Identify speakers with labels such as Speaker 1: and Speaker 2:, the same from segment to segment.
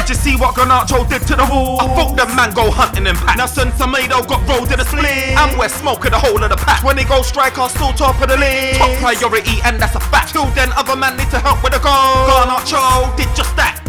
Speaker 1: you see what Garnacho did to the wall? I thought the man go hunting in pack. Now since Tomato got rolled in a split, I'm where smoking the whole of the pack. When they go strike, I'll still top of the league. Top priority, and that's a fact. Till then, other man need to help with the goal. Garnacho did just that.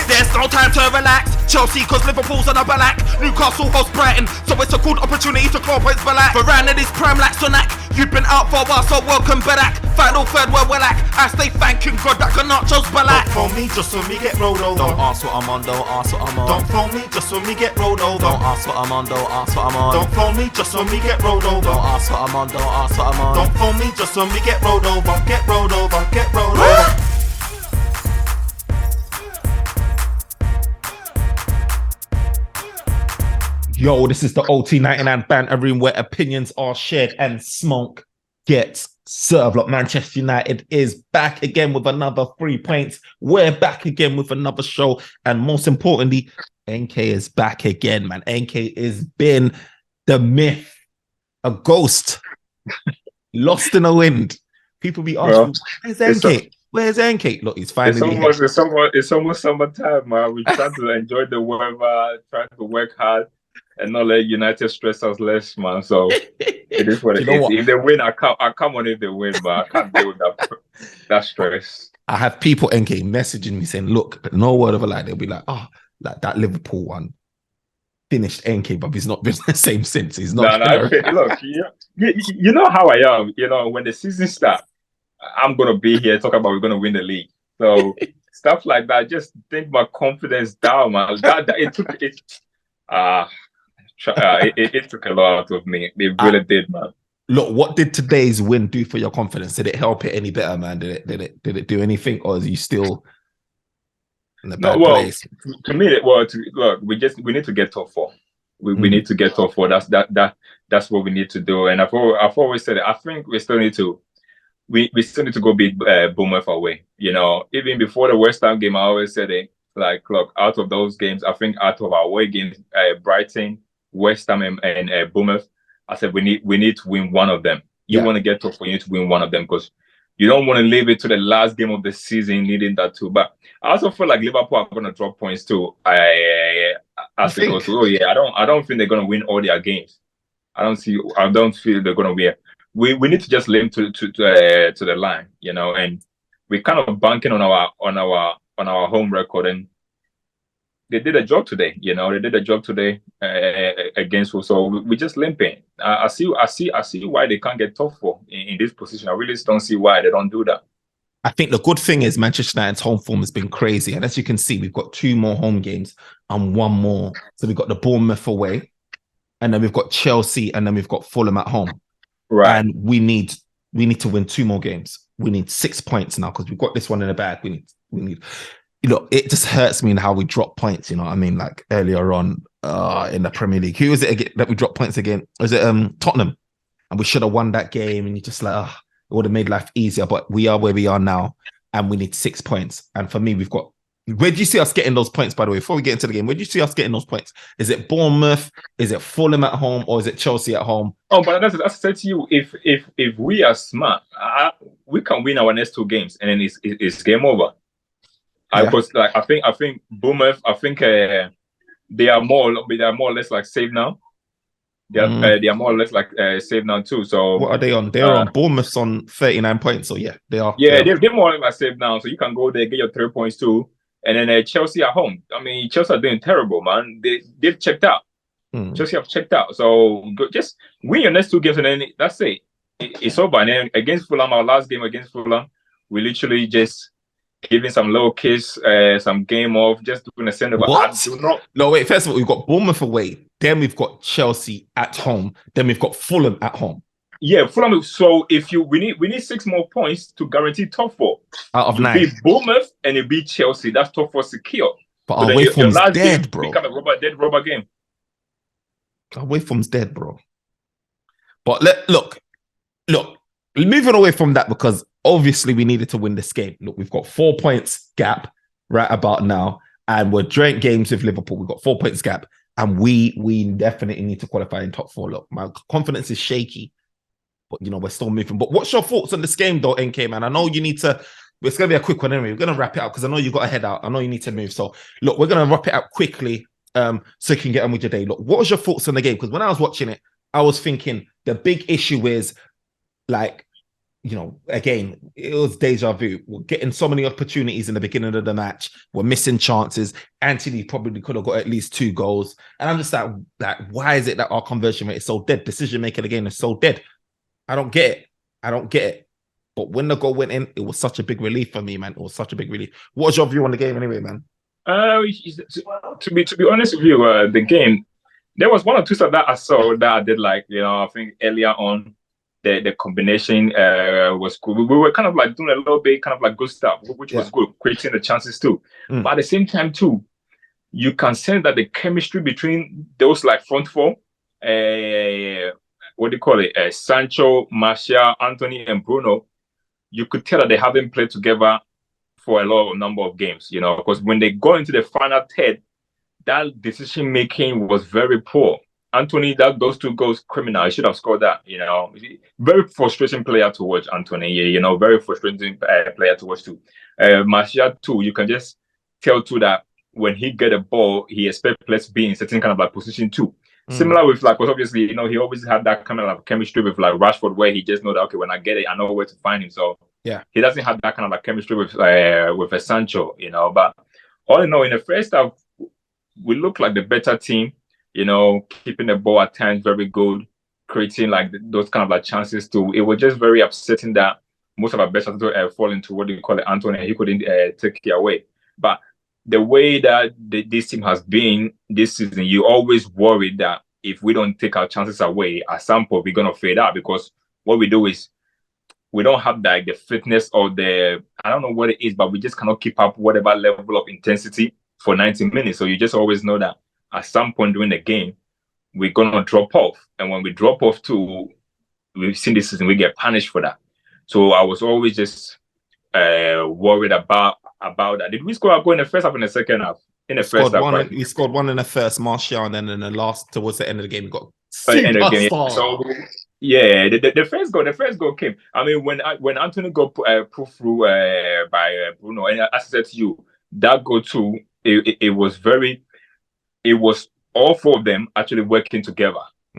Speaker 1: There's no time to relax. Chelsea cause Liverpool's on a ballack. Newcastle host Brighton, so it's a good opportunity to claw points back. Varane and his prime like Sonak. You've been out for a while, so welcome back. Final third where we're at. I stay thanking God that Garnacho's ballack.
Speaker 2: Don't phone me just when we get rolled over.
Speaker 3: Don't ask what I'm on, don't ask what I'm on.
Speaker 2: Don't phone me just when we get rolled over.
Speaker 3: Don't ask what I'm on, don't ask what I'm on.
Speaker 2: Don't phone me just when we get rolled over.
Speaker 3: Don't ask what I'm on, don't ask what I'm on.
Speaker 2: Don't phone me just when we get rolled over. Get rolled over, get rolled over.
Speaker 4: Yo, this is the OT99 Banter Room where opinions are shared and smoke gets served. Look, Manchester United is back again with another 3 points. We're back again with another show. And most importantly, NK is back again, man. NK has been the myth, a ghost, lost in the wind. People be asking, where's NK? Where's NK? Look, he's finally here.
Speaker 5: It's almost summertime, man. We're trying to enjoy the weather, trying to work hard. And not let United stress us less, man. So it is what it is. If they win, I come on if they win, but I can't deal with that stress.
Speaker 4: I have people, NK, messaging me saying, look, no word of a lie. They'll be like, oh, like that Liverpool one finished NK, but he's not been the same since. He's not.
Speaker 5: Look, you know how I am. You know, when the season starts, I'm going to be here talking about we're going to win the league. So stuff like that, just think my confidence down, man. It took a lot out of me. It really did, man.
Speaker 4: Look, what did today's win do for your confidence? Did it help it any better, man? Did it do anything, or is you still in the bad place?
Speaker 5: To me, look, we need to get top four. We need to get top four. That's what we need to do. And I've always said it. I think we still need to go beat Bournemouth away. You know, even before the West Ham game, I always said it. Like, look, out of those games, I think out of our away games, Brighton, West Ham, and Bournemouth, I said we need to win one of them. You want to get top four, you need to win one of them because you don't want to leave it to the last game of the season needing that too. But I also feel like Liverpool are going to drop points too. I don't think they're going to win all their games. I don't feel they're going to win. We need to just limp to the line, you know, and we're kind of banking on our home record, and they did a job today. You know, they did a job today against us. So we're just limping. I see why they can't get top four in this position. I really don't see why they don't do that.
Speaker 4: I think the good thing is Manchester United's home form has been crazy, and as you can see, we've got 2 more home games and 1 more. So we've got the Bournemouth away, and then we've got Chelsea, and then we've got Fulham at home.
Speaker 5: Right,
Speaker 4: and we need to win 2 more games. We need 6 points now because we've got this one in the bag. We need. You know, it just hurts me in how we drop points. You know what I mean? Like earlier on in the Premier League, who was it again that we dropped points again? Was it Tottenham? And we should have won that game. And you just like, it would have made life easier. But we are where we are now, and we need 6 points. And for me, we've got. Where do you see us getting those points? By the way, before we get into the game, where do you see us getting those points? Is it Bournemouth? Is it Fulham at home, or is it Chelsea at home?
Speaker 5: Oh, but that's said to you. If we are smart, we can win our next 2 games, and then it's game over. Because I think Bournemouth, they are more or less like safe now. They are more or less like safe now too. So
Speaker 4: what are they on? They're on Bournemouth's on 39 points. So they are.
Speaker 5: Yeah, they're more or less safe now. So you can go there, get your 3 points too, and then Chelsea at home. I mean, Chelsea are doing terrible, man. They've checked out. Chelsea have checked out. So just win your next 2 games, and then that's it. It's over. And then against Fulham, our last game against Fulham, we literally just giving some low kiss, some game off, just doing a send over.
Speaker 4: No, wait. First of all, we've got Bournemouth away. Then we've got Chelsea at home. Then we've got Fulham at home.
Speaker 5: Yeah, Fulham. So we need 6 more points to guarantee top 4
Speaker 4: out of 9.
Speaker 5: Beat Bournemouth and it beat Chelsea. That's top 4 secure.
Speaker 4: But our away form's dead, bro.
Speaker 5: Become a dead rubber game.
Speaker 4: Our away form's dead, bro. But look. Moving away from that, because obviously we needed to win this game. Look, we've got 4 points gap right about now, and we're joint games with Liverpool. We've got 4 points gap, and we definitely need to qualify in top 4. Look, my confidence is shaky, but you know we're still moving. But what's your thoughts on this game, though, NK man? I know you need to It's going to be a quick one anyway. We're going to wrap it up because I know you got to head out. I know you need to move. So, look, we're going to wrap it up quickly so you can get on with your day. Look, what was your thoughts on the game? Because when I was watching it, I was thinking the big issue is, like, you know, again, it was deja vu. We're getting so many opportunities in the beginning of the match. We're missing chances. Anthony probably could have got at least 2 goals. And I'm just like, why is it that our conversion rate is so dead? Decision making again is so dead. I don't get it. But when the goal went in, it was such a big relief for me, man. It was such a big relief. What's your view on the game anyway, man?
Speaker 5: To be honest with you, the game, there was 1 or 2 stuff that I saw that I did like. You know, I think earlier on, the combination was cool. We were kind of like doing a little bit kind of like good stuff, which was good, creating the chances too. But at the same time too, you can sense that the chemistry between those like front four, what do you call it? Sancho, Martial, Anthony, and Bruno. You could tell that they haven't played together for a number of games, you know, because when they go into the final third, that decision making was very poor. Anthony, those 2 goals, criminal. He should have scored that, you know. Very frustrating player to watch, Anthony. You know, very frustrating player to watch too. Martial too, you can just tell too that when he get a ball, he expects players to be in certain kind of like position too. Similar with like, because obviously, you know, he always had that kind of like chemistry with like Rashford, where he just know that, okay, when I get it, I know where to find him. So
Speaker 4: yeah,
Speaker 5: he doesn't have that kind of like chemistry with a Sancho, you know. But all in all, in the first half, we look like the better team, you know, keeping the ball at times very good, creating like those kind of like chances too. It was just very upsetting that most of our best players fall into what do you call it, Anthony, and he couldn't take it away. But the way that this team has been this season, you always worry that if we don't take our chances away, at some point we're gonna fade out, because what we do is we don't have like the fitness or the, I don't know what it is, but we just cannot keep up whatever level of intensity for 90 minutes. So you just always know that at some point during the game, we're gonna drop off. And when we drop off too, we've seen this season, we get punished for that. So I was always just worried about that. Did we score a goal in the first half and the second half? In the first half, right?
Speaker 4: We scored 1 in the first, Martial, and then in the last, towards the end of the game, we got
Speaker 5: end of the game. So yeah, the first goal came. I mean, when Anthony got put through by Bruno, and as I said to you, that goal too, it was all 4 of them actually working together,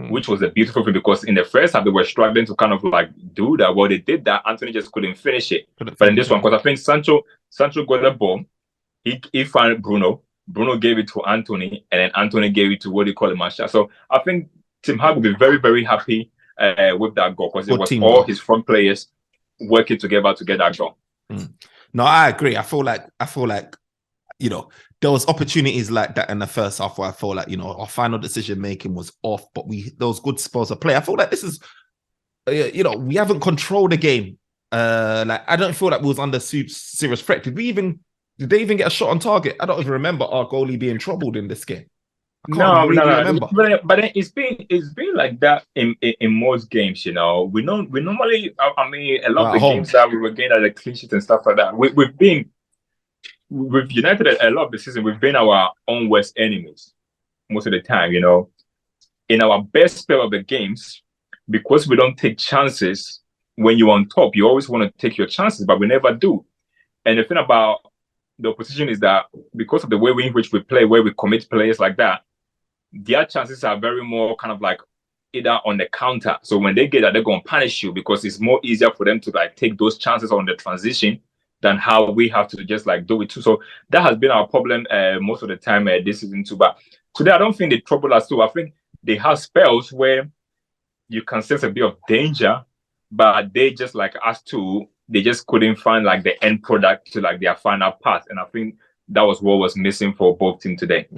Speaker 5: which was a beautiful thing, because in the first half they were struggling to kind of like do that. Well, they did that. Anthony just couldn't finish it. But in this one, because I think Sancho got the ball, he found Bruno. Bruno gave it to Anthony, and then Anthony gave it to what do you call it, Martial. So I think Tim Hag will be very, very happy with that goal, because it was all his front players working together to get that goal.
Speaker 4: No, I agree. I feel like, you know, there was opportunities like that in the first half where I feel like, you know, our final decision making was off, but there was good spells of play. I feel like this is, you know, we haven't controlled the game. Like, I don't feel like we was under serious threat. Did they even get a shot on target? I don't even remember our goalie being troubled in this game.
Speaker 5: No. Remember. But it's been like that in most games, you know. We normally, I mean, a lot of the games that we were getting at the clean sheet and stuff like that. We've United a lot of the season. We've been our own worst enemies most of the time, you know. In our best spell of the games, because we don't take chances when you're on top, you always want to take your chances, but we never do. And the thing about the opposition is that because of the way in which we play, where we commit players like that, their chances are very more kind of like either on the counter. So when they get that, they're going to punish you, because it's more easier for them to like take those chances on the transition than how we have to just like do it too. So that has been our problem most of the time this season too. But today, I don't think they trouble us too. I think they have spells where you can sense a bit of danger, but they just like us too, they just couldn't find like the end product to like their final pass. And I think that was what was missing for both teams today.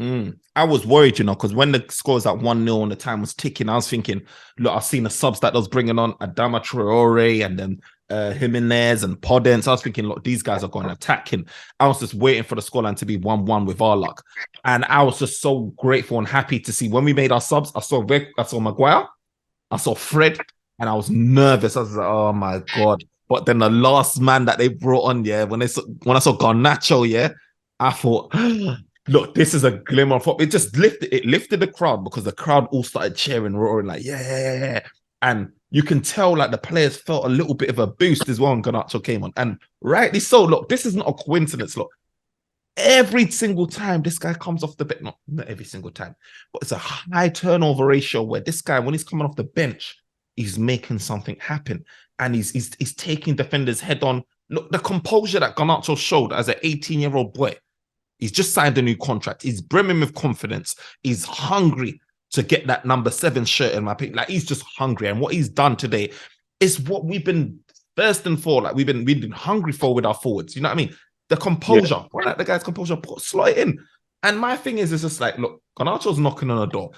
Speaker 4: I was worried, you know, because when the score was at 1-0 and the time was ticking, I was thinking, look, I've seen the subs that I was bringing on, Adama Traore and then Jimenez and Podence. I was thinking, look, these guys are going to attack him. I was just waiting for the scoreline to be 1-1 with our luck. And I was just so grateful and happy to see when we made our subs. I saw Maguire, I saw Fred, and I was nervous. I was like, oh my God. But then the last man that they brought on, yeah, when I saw Garnacho, yeah, I thought, look, this is a glimmer of hope. It just lifted the crowd, because the crowd all started cheering, roaring, like, yeah. And you can tell like the players felt a little bit of a boost as well when Garnacho came on. And rightly so. Look, this is not a coincidence. Look, every single time this guy comes off the bench, not every single time, but it's a high turnover ratio where this guy, when he's coming off the bench, he's making something happen. And he's taking defenders head on. Look, the composure that Garnacho showed as an 18-year-old boy. He's just signed a new contract. He's brimming with confidence. He's hungry to get that number 7 shirt in my opinion. Like, he's just hungry. And what he's done today is what we've been thirsting for. Like, we've been hungry for with our forwards. You know what I mean? The composure. Yeah. Like the guy's composure, slot it in. And my thing is, it's just like, look, Garnacho's knocking on the door.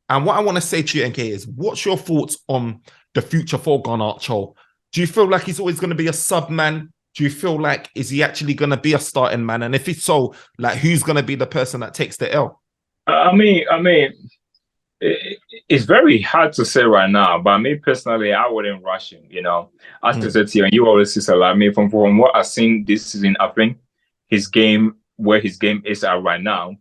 Speaker 4: And what I want to say to you, NK, is what's your thoughts on the future for Garnacho? Do you feel like he's always going to be a sub man? Do you feel like, is he actually going to be a starting man? And if it's so, like, who's going to be the person that takes the L?
Speaker 5: I mean, it's very hard to say right now, but me personally, I wouldn't rush him, you know. As I said to you, and you always say, I mean, from what I've seen this season, I think his game, where his game is at right now,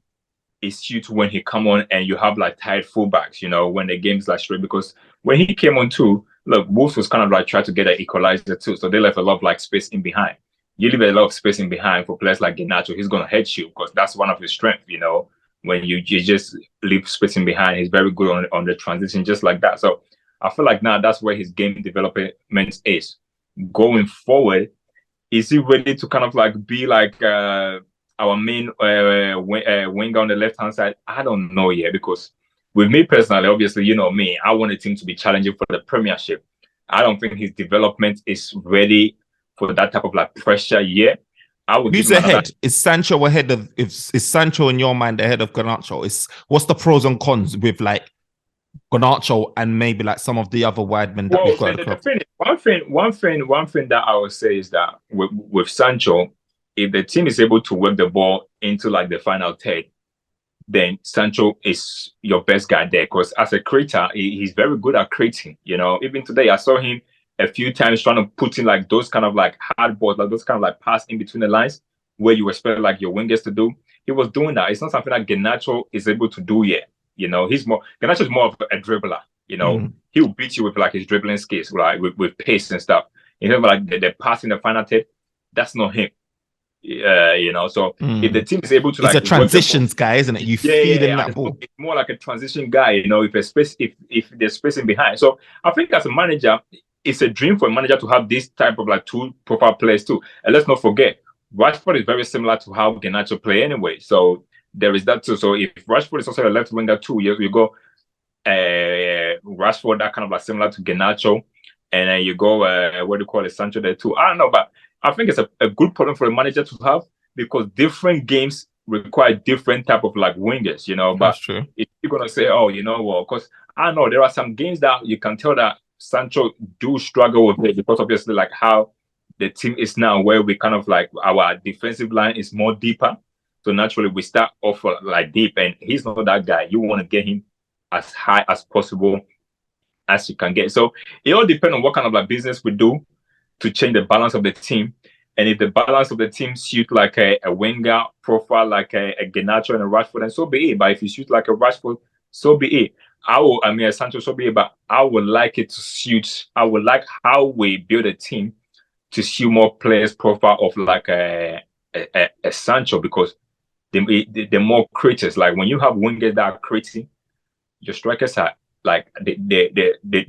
Speaker 5: is suited when he come on and you have like tired fullbacks, you know, when the game's like straight. Because when he came on too, look, Wolves was kind of like trying to get an equalizer too, so they left a lot of like space in behind. You leave a lot of space in behind for players like Garnacho, he's gonna head you because that's one of his strengths, you know. When you just leave space in behind, he's very good on the transition, just like that. So I feel like now that's where his game development is. Going forward, is he ready to kind of like be like our main winger on the left-hand side? I don't know yet, because with me personally, obviously, you know me, I want a team to be challenging for the Premiership. I don't think his development is ready for that type of like pressure yet.
Speaker 4: Who's ahead? Is Sancho ahead of? Is Sancho in your mind ahead of Garnacho? What's the pros and cons with like Garnacho and maybe like some of the other wide men that we've got?
Speaker 5: One thing that I would say is that with Sancho, if the team is able to work the ball into like the final third, then Sancho is your best guy there. Because as a creator, he's very good at creating. You know, even today I saw him a few times trying to put in like those kind of like hard balls, like those kind of like pass in between the lines where you expect like your wingers to do. He was doing that. It's not something that Garnacho is able to do yet. You know, Garnacho is more of a dribbler. You know, he'll beat you with like his dribbling skills, like with pace and stuff. In terms of like the pass in the final third, that's not him. You know, so if the team is able to,
Speaker 4: it's like a transitions guy, isn't it? You feed him that ball.
Speaker 5: It's more like a transition guy. You know, if there's space in behind. So I think as a manager, it's a dream for a manager to have this type of like two profile players too. And let's not forget, Rashford is very similar to how Garnacho play anyway. So there is that too. So if Rashford is also a left winger too, you go Rashford, that kind of like similar to Garnacho, and then you go what do you call it, Sancho there too. I don't know, but I think it's a good problem for a manager to have, because different games require different type of like wingers, you know. But
Speaker 4: that's true.
Speaker 5: If you're gonna say, oh, you know what, because I know there are some games that you can tell that Sancho do struggle with it, because obviously like how the team is now, where we kind of like our defensive line is more deeper. So naturally we start off like deep, and he's not that guy. You want to get him as high as possible as you can get. So it all depends on what kind of like business we do to change the balance of the team. And if the balance of the team suit like a winger profile, like a Garnacho and a Rashford, then so be it. But if you shoot like a Rashford, so be it. Sancho, so be it, but I would like it to suit. I would like how we build a team to suit more players' profile of like a Sancho, because the more creators. Like when you have wingers that are creating, your strikers are like they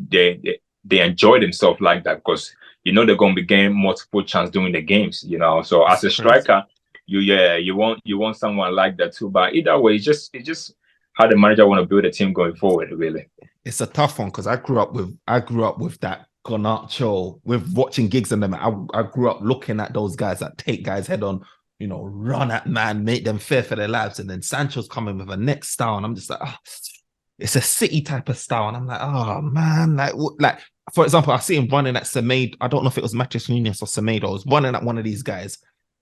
Speaker 5: enjoy themselves like that, because you know they're going to be getting multiple chances during the games. You know, so as a striker, you want someone like that too. But either way, it's just how the manager want to build a team going forward, really.
Speaker 4: It's a tough one, because I grew up with that Garnacho, with watching gigs and them. I grew up looking at those guys that take guys head on, you know, run at man, make them fear for their lives. And then Sancho's coming with a next style, and I'm just like, it's a City type of style. And I'm like, oh man, like for example, I see him running at Semedo. I don't know if it was Matheus Nunes or Semedo. I was running at one of these guys,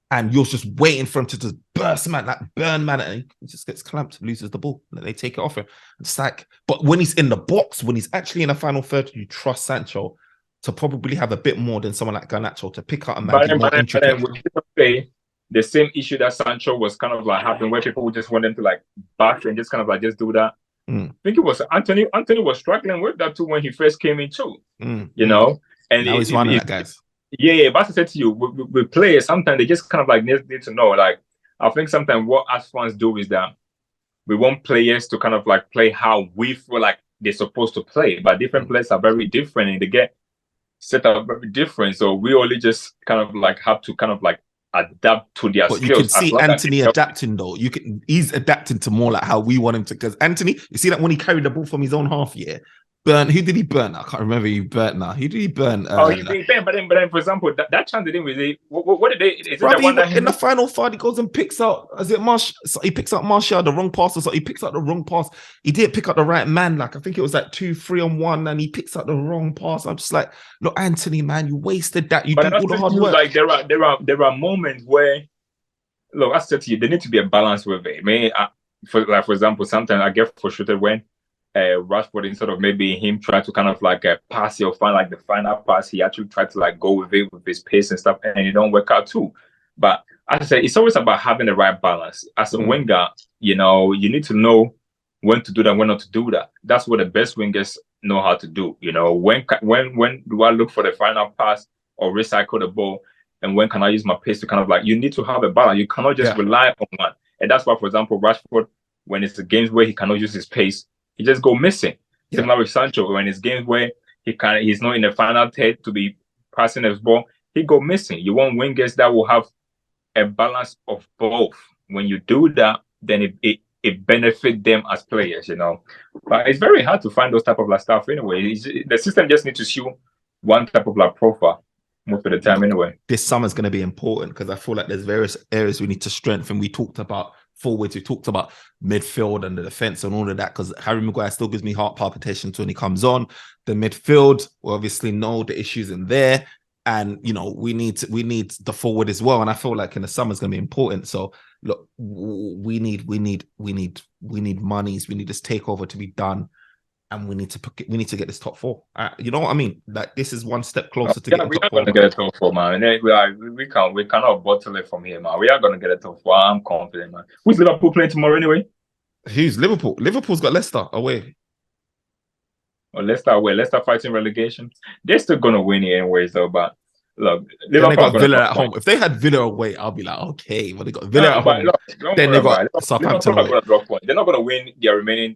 Speaker 4: and you're just waiting for him to just burst man, like burn man, and he just gets clamped, loses the ball, and they take it off him. It's like, but when he's in the box, when he's actually in the final third, you trust Sancho to probably have a bit more than someone like Garnacho to pick out a man.
Speaker 5: The same issue that Sancho was kind of like having, where people would just want him to like back and just kind of like just do that. I think it was Anthony. Anthony was struggling with that too when he first came in too.
Speaker 4: Mm.
Speaker 5: You know, and
Speaker 4: Now he's running that, guys.
Speaker 5: Yeah, but as I said to you, with players, sometimes they just kind of like need to know. Like, I think sometimes what us fans do is that we want players to kind of like play how we feel like they're supposed to play, but different players are very different and they get set up very different. So we only just kind of like have to kind of like adapt to their
Speaker 4: But
Speaker 5: skills.
Speaker 4: you can see Anthony adapting though. He's adapting to more like how we want him to. Because Anthony, you see that when he carried the ball from his own half, who did he burn? I can't remember who burnt now. Who did he burn?
Speaker 5: He burnt, but then, for example, that chance they didn't really. What did they? Is it
Speaker 4: Probably
Speaker 5: that one that
Speaker 4: in the final third, he goes and picks out. Is it Marsh? So he picks out Martial the wrong pass, or so he picks out the wrong pass. He didn't pick out the right man. Like I think it was like 2-3-on-1, and he picks out the wrong pass. I'm just like, look, Anthony, man, you wasted that. You did all the hard work.
Speaker 5: Like there are moments where, look, I said to you, there needs to be a balance with it. I mean, for example, sometimes I get frustrated when Rashford, instead of maybe him trying to kind of like pass or find like the final pass, he actually tried to like go with it with his pace and stuff, and it don't work out too. But as I said, it's always about having the right balance. As a winger, you know, you need to know when to do that, when not to do that. That's what the best wingers know how to do. You know, when do I look for the final pass or recycle the ball, and when can I use my pace to kind of like, you need to have a balance. You cannot just rely on one. And that's why, for example, Rashford, when it's the games where he cannot use his pace, he just go missing. Similar with Sancho, when it's games where he's not in the final third to be passing his ball, he go missing. You want wingers that will have a balance of both. When you do that, then it benefits them as players, you know. But it's very hard to find those type of like stuff anyway. The system just needs to show one type of like profile most of the time anyway.
Speaker 4: This summer is going to be important because I feel like there's various areas we need to strengthen. We talked about forwards, we talked about midfield and the defense and all of that, because Harry Maguire still gives me heart palpitations when he comes on. The midfield, we obviously know the issues in there, and you know we need the forward as well. And I feel like in the summer is going to be important. So look, we need monies. We need this takeover to be done, and we need to get this top four. You know what I mean? Like this is one step closer to getting top four.
Speaker 5: We are going to get a top four, man. We cannot bottle it from here, man. We are going to get a top four. I'm confident, man. Who's Liverpool playing tomorrow anyway?
Speaker 4: Who's Liverpool? Liverpool's got Leicester away.
Speaker 5: Or Leicester away. Leicester fighting relegation. They're still going to win it anyways, though. But look,
Speaker 4: Liverpool, then they got Villa at home. If they had Villa away, I'll be like, okay. But they got Villa at home. Then they got Southampton away.
Speaker 5: They're not going to win their remaining.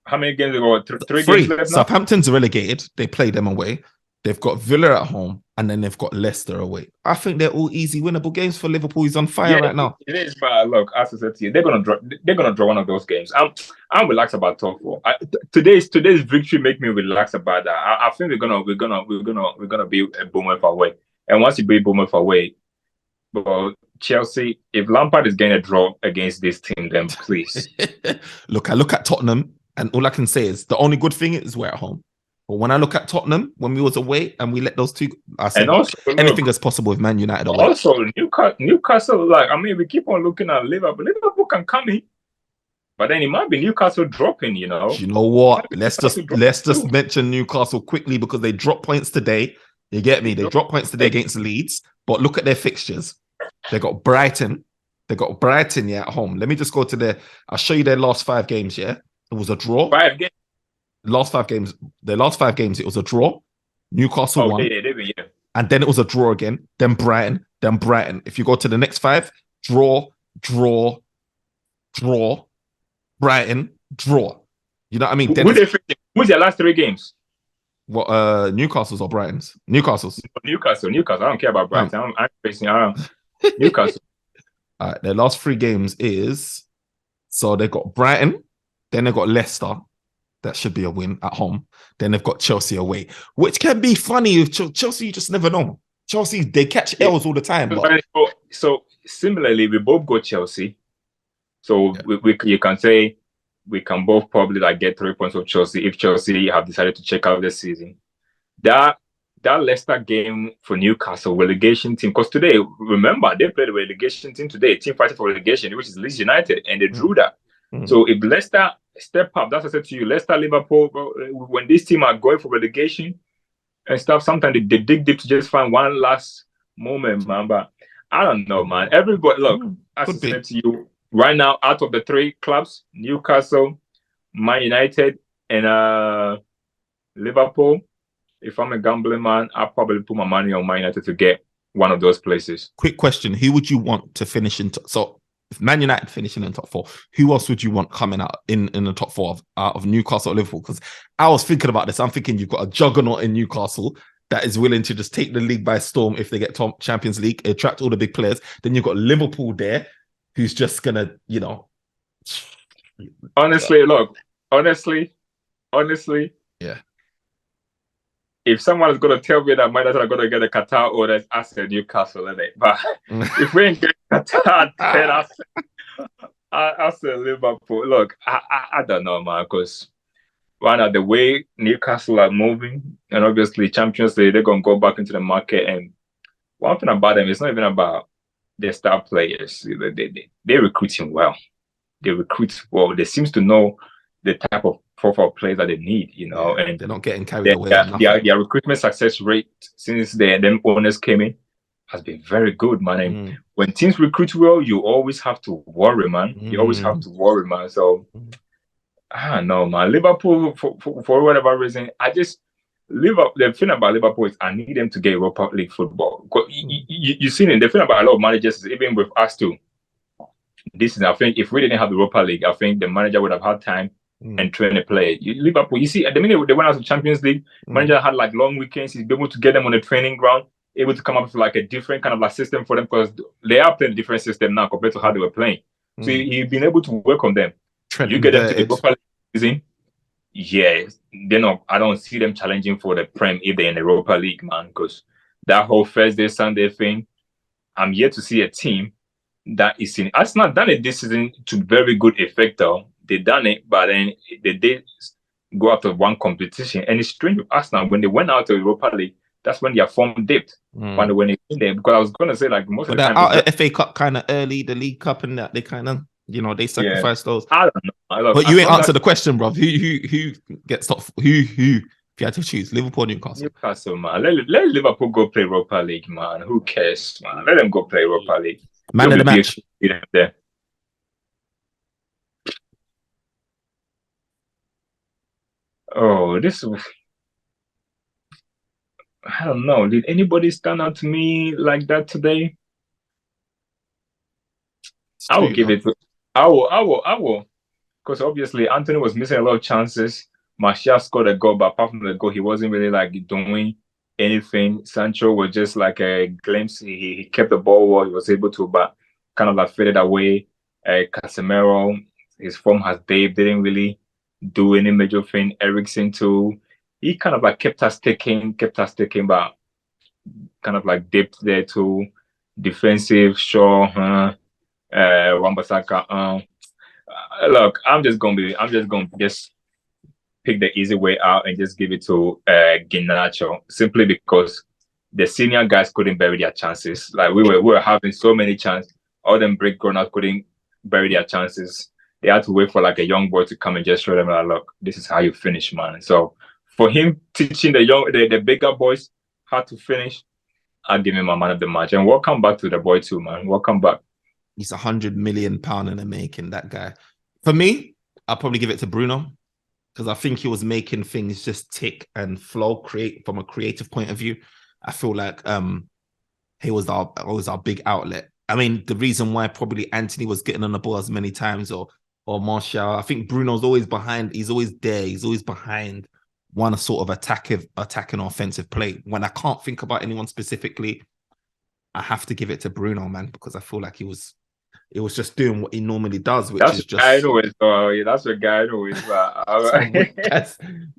Speaker 5: How many games they got? Three games left now?
Speaker 4: Southampton's relegated. They play them away. They've got Villa at home, and then they've got Leicester away. I think they're all easy, winnable games for Liverpool. He's on fire right now.
Speaker 5: It is, but look, as I said to you, they're gonna draw one of those games. I'm relaxed about top four. Today's victory make me relax about that. I think we're gonna be a Bournemouth away, and once you beat Bournemouth away, but Chelsea, if Lampard is getting a draw against this team, then please.
Speaker 4: Look, I look at Tottenham, and all I can say is the only good thing is we're at home. But when I look at Tottenham, when we was away and we let those two, I said anything is possible with Man United away.
Speaker 5: Also, Newcastle, like, I mean, we keep on looking at Liverpool. Liverpool can come in, but then it might be Newcastle dropping, you know.
Speaker 4: You know what? Let's just mention Newcastle quickly because they dropped points today. You get me? They dropped points today against Leeds, but look at their fixtures. They got Brighton. At home. Let me just go to I'll show you their last 5 games, yeah? It was a draw.
Speaker 5: 5 games.
Speaker 4: The last five games, it was a draw. Newcastle won.
Speaker 5: Yeah.
Speaker 4: And then it was a draw again. Then Brighton. If you go to the next 5, draw, Brighton, draw. You know what I mean?
Speaker 5: Who's their last 3 games?
Speaker 4: What? Newcastle's or Brighton's? Newcastle's.
Speaker 5: Newcastle. I don't care about Brighton. I'm facing Newcastle.
Speaker 4: All right. Their last 3 games is, so they got Brighton, then they got Leicester. That should be a win at home. Then they've got Chelsea away, which can be funny. With Chelsea, you just never know. Chelsea, they catch L's all the time. But...
Speaker 5: So similarly, we both got Chelsea. So you can say we can both probably like get 3 points of Chelsea if Chelsea have decided to check out this season. That Leicester game for Newcastle relegation team, because today, remember, they played the relegation team today, team fighting for relegation, which is Leeds United, and they drew that. So if Leicester step up, that's what I said to you, Leicester, Liverpool, when this team are going for relegation and stuff, sometimes they dig deep to just find one last moment, man. But I don't know, man. Everybody, look, as I said to you, right now, out of the 3 clubs, Newcastle, Man United and Liverpool. If I'm a gambling man, I'll probably put my money on Man United to get one of those places.
Speaker 4: Quick question: who would you want to finish in? So, if Man United finishing in top four, who else would you want coming out in the top four out of Newcastle or Liverpool? Because I was thinking about this. I'm thinking you've got a juggernaut in Newcastle that is willing to just take the league by storm if they get Champions League, attract all the big players. Then you've got Liverpool there, who's just gonna,
Speaker 5: Honestly, look, honestly,
Speaker 4: yeah.
Speaker 5: If someone is going to tell me that Man United are going to get a Qatar orders, I said Newcastle, innit? But if we ain't get Qatar, then I said Liverpool. Look, I don't know, man, because right now, the way Newcastle are moving, and obviously Champions League, they're going to go back into the market. And one thing about them, it's not even about their star players. They're recruiting well. They recruit well. They seems to know the type of profile players that they need, and
Speaker 4: they're not getting carried away.
Speaker 5: Their recruitment success rate since them owners came in has been very good, man. And when teams recruit well, you always have to worry, man. You always have to worry, man. So I don't know, man. Liverpool, for whatever reason, the thing about Liverpool is I need them to get Europa League football. You seen it. The thing about a lot of managers, even with us too. I think if we didn't have the Europa League, I think the manager would have had time and train a player. Liverpool, you see, at the minute they went out to Champions League, manager had like long weekends. He's able to get them on the training ground, able to come up with like a different kind of like system for them because they are playing a different system now compared to how they were playing. So he's been able to work on them. You get them to the Europa League season, I don't see them challenging for the Prem if they're in the Europa League, man, because that whole Thursday, Sunday thing, I'm yet to see a team that is in. Arsenal done it this season to very good effect, though. They done it, but then they did go out of one competition. And it's strange with Arsenal, when they went out of Europa League, that's when their form dipped. When they in there, because I was going to say, like, most of the time...
Speaker 4: out of FA Cup kind of early, the League Cup and that, they kind of, they sacrifice those.
Speaker 5: I don't know.
Speaker 4: But you ain't answered the question, bro. Who gets top? Who, if you had to choose, Liverpool or Newcastle?
Speaker 5: Newcastle, man. Let Liverpool go play Europa League, man. Who cares, man? Let them go play Europa League.
Speaker 4: Man of the match.
Speaker 5: There. Oh, I don't know. Did anybody stand out to me like that today? I will give it to. I will. Because obviously Anthony was missing a lot of chances. Martial scored a goal, but apart from the goal, he wasn't really like doing anything. Sancho was just like a glimpse. He kept the ball well. He was able to, but kind of like faded away. Casemiro, his form has dipped. Didn't really do any major thing. Eriksen too. He kind of like kept us ticking, but kind of like dipped there too. Defensive, sure. Wan-Bissaka. Look, I'm just gonna pick the easy way out and just give it to Garnacho, simply because the senior guys couldn't bury their chances. Like we were having so many chances. All them big grown-ups couldn't bury their chances. They had to wait for like a young boy to come and just show them, like, look, this is how you finish, man. So for him teaching the bigger boys how to finish, I'll give him my man of the match. And welcome back to the boy too, man. Welcome back.
Speaker 4: He's £100 million in the making, that guy. For me, I'll probably give it to Bruno, because I think he was making things just tick and flow, create from a creative point of view. I feel like he was our big outlet. I mean, the reason why probably Anthony was getting on the ball as many times or Martial, I think Bruno's always behind. He's always there. He's always behind one sort of attacking or offensive play. When I can't think about anyone specifically, I have to give it to Bruno, man, because I feel like it was just doing what he normally does, which is just...
Speaker 5: That's your guy anyways, man.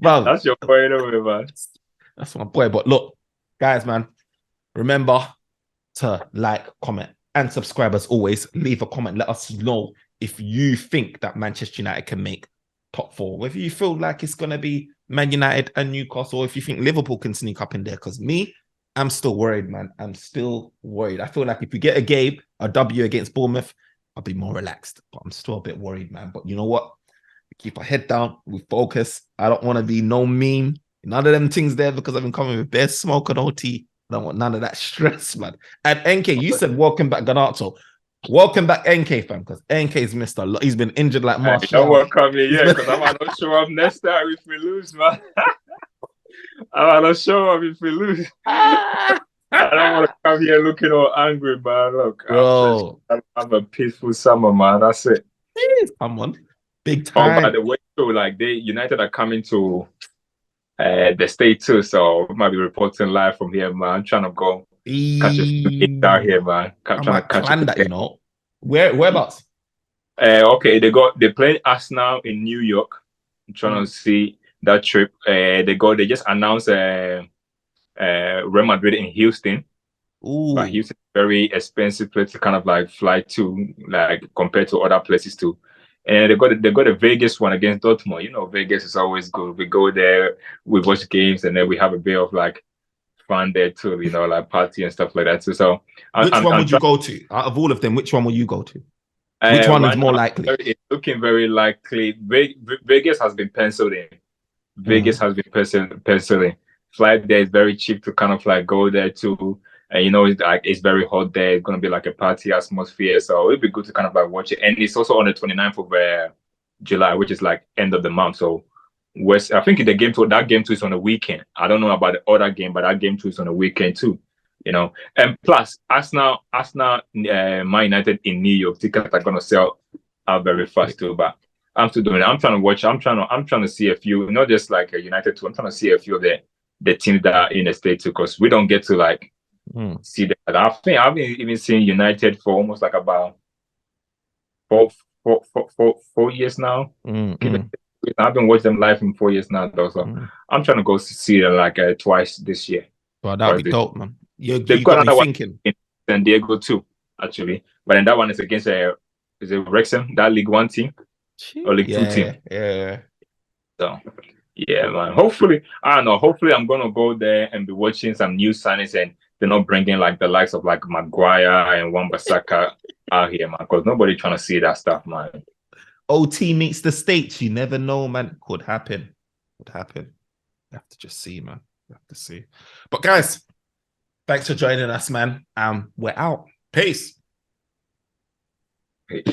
Speaker 5: That's your boy anyway, man.
Speaker 4: That's my boy. But look, guys, man, remember to like, comment, and subscribe as always. Leave a comment. Let us know if you think that Manchester United can make top four. Whether you feel like it's going to be Man United and Newcastle, or if you think Liverpool can sneak up in there. Because I'm still worried, man. I'm still worried. I feel like if we get a W against Bournemouth, I'll be more relaxed. But I'm still a bit worried, man. But you know what? We keep our head down. We focus. I don't want to be no meme. None of them things there, because I've been coming with bare smoke and OT. I don't want none of that stress, man. And NK, you said welcome back, Garnacho. Welcome back, NK fam, because NK's missed a lot. He's been injured like Martial.
Speaker 5: Don't welcome me, yeah, because I might not show up next time if we lose, man. I might not show up if we lose. I don't want to come here looking all angry, man. Look,
Speaker 4: Bro,
Speaker 5: I'm have a peaceful summer, man. That's it.
Speaker 4: come on, big
Speaker 5: Oh, by
Speaker 4: time.
Speaker 5: the way, so like United are coming to the state too, so we might be reporting live from here, man. I'm trying to go catch a few games out here, man.
Speaker 4: I
Speaker 5: Trying to
Speaker 4: might
Speaker 5: catch
Speaker 4: plan that, you know. Whereabouts?
Speaker 5: Okay, they playing Arsenal in New York. I'm trying to see that trip. They just announced Real Madrid in Houston.
Speaker 4: Ooh,
Speaker 5: But Houston is a very expensive place to kind of like fly to, like compared to other places too. And they got a Vegas one against Dortmund. You know, Vegas is always good. We go there, we watch games, and then we have a bit of like fun there too. You know, like party and stuff like that too. So,
Speaker 4: which one would you go to out of all of them? Which one will you go to?
Speaker 5: Uh,
Speaker 4: Which one is
Speaker 5: right
Speaker 4: more
Speaker 5: now,
Speaker 4: likely?
Speaker 5: It's looking very likely. Vegas has been penciled in. Vegas has been penciled in. Flight there is very cheap to kind of like go there too. And you know, it's very hot there. It's gonna be like a party atmosphere. So it'd be good to kind of like watch it. And it's also on the 29th of July, which is like end of the month. So I think that game too is on the weekend. I don't know about the other game, but that game too is on the weekend too. You know, and plus Arsenal, Man United in New York tickets are gonna sell out very fast too. But I'm still doing it. I'm trying to watch. I'm trying to see a few, not just like a United too. I'm trying to see a few of the teams that are in the state too, because we don't get to like see that. I think I've been even seeing United for almost like about 4 years now. I've been watching them live in 4 years now, though. So I'm trying to go see them like twice this year.
Speaker 4: Well, that'd be dope, man. You
Speaker 5: They've
Speaker 4: got
Speaker 5: got
Speaker 4: me
Speaker 5: another
Speaker 4: thinking.
Speaker 5: one in San Diego too, actually. But then that one is against is it Wrexham, that League One team or League Two team.
Speaker 4: Yeah.
Speaker 5: So yeah, man. Hopefully, I don't know. Hopefully, I'm gonna go there and be watching some new signings, and they're not bringing like the likes of like Maguire and Wan-Bissaka out here, man. Because nobody trying to see that stuff, man.
Speaker 4: OT meets the States. You never know, man. Could happen. You have to just see, man. You have to see. But guys, thanks for joining us, man. We're out. Peace.